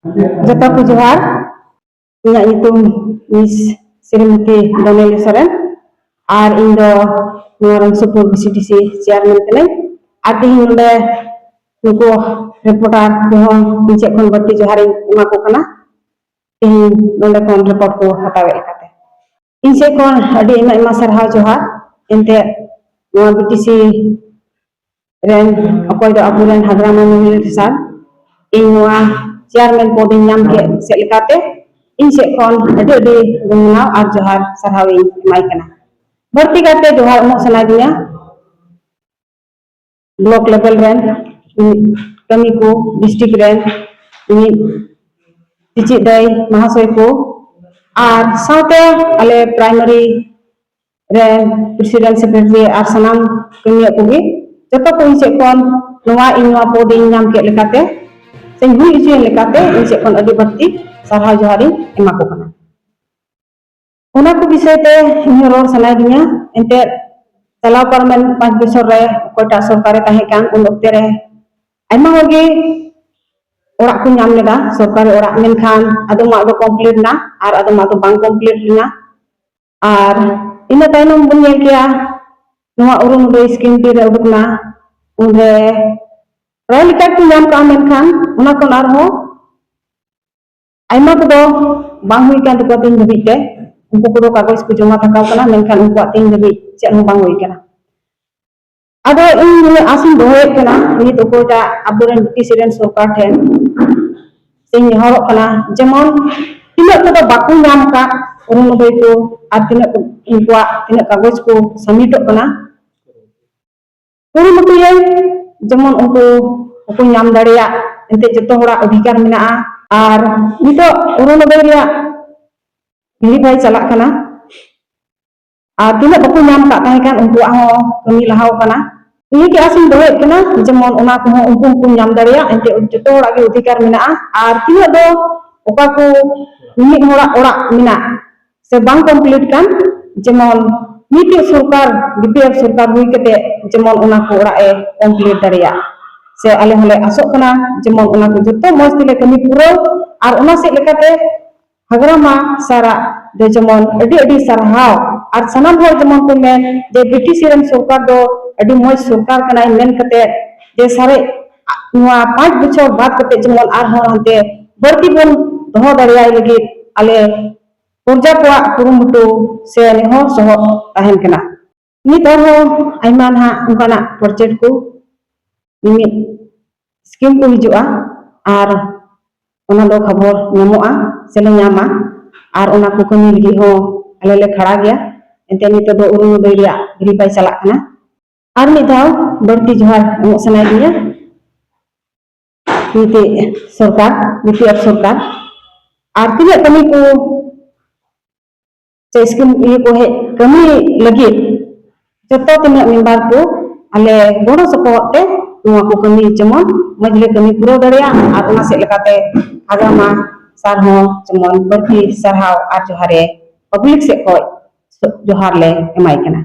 Jota ko johar, inya nyutum Miss Srimati Doneli Soren, ar indo ngarang supur BCDC chairman kene, ati nunde nuko reporter dohong pinjek kon berti johari ema ko kana, ing nunde kon report ko hatawe kate. Inse kon adi ema sarha johar, ente nua BTC ren akoy do abulan hadrama Munir Risal, ing nua chairman poding nyam ke selekate inse kon adi gunaw ar johar sarhawi emai kana. Berti kate johar mo sanadinya block level ren kami ko district ren ini Cicit day mahasoy ko ar saute ale primary ren president secretary ar sanam kami ko gi joto ko inse kon nuwa inwa poding nyam ke lekate sing hui isu lekate inse kon adi berti sarha johari ema ko kana. Una ko bisay te inyoror sanadinya ente Kalau parmen 5 besar re kota sorkare tahe kan un okte re aima hoge orak ko nyam leda sorkare orak menkhan ado ma do complete na ar ado ma do bang complete na ar ina tainom bun nyel kia noa urung do scheme ti re uduk na unre rally card ko nyam ka menkhan una kon ar ho aima ko do bang hui kan to tin dhabi te unku ko do kagos ko joma thakaw kana menkhan unku tin dhabi cek hong bang hui kana. Ada ini asin dohe kana ini to kota aburan presiden sorkar ten sing horok kana jemon tinak ko baku nyam ka urung nobe ko at tinak ingkwa tinak kagos ko samito kana urung nobe jemon unku nyam dareya ente joto hora adhikar menaa ar nito urung nobe ria ini bai chalak kana ar tinak baku nyam ka tahe kan unku aho kami lahaw kana. Ini ki asin dohe kana jemon ona ko unku nyam dareya ente joto hora ge adhikar menaa ar tinak do oka ko ini ora mina se bang complete kan jemon niti सरकार BPF सरकार hui kete jemon ona ko ora e complete dareya se ale hole asok kana jemon ona ko joto mos tile kami puro ar ona se lekate hagrama sara de jemon adi sarhaw ar sanam hor jemon ko men je BTC ren सरकार do adi moj सरकार kana men kate je sare nua 5 bachor baad kate jemon ar hor hante berti bon doho dareya lagi ale Purja ko kurumutu se ni ho soho tahen kana. Ni toho aiman ha ungkana project ko ini scheme ko hijua ar ona do khabor nyamoa sele nyama ar ona ko kami lagi ho alele khara gya ente ni to do urung do ria verify salak kana ar mi daw berti johar mo sanai dia niti सरकार BPF सरकार ar tidak kami ko scheme ini ko he kami lagi joto tinak member ko ale goro support te nuwa ko kami jemon majle kami puro dareya ar ona se lekate agama sarho jemon berti sarhaw ar johare public se ko johar le emai kana.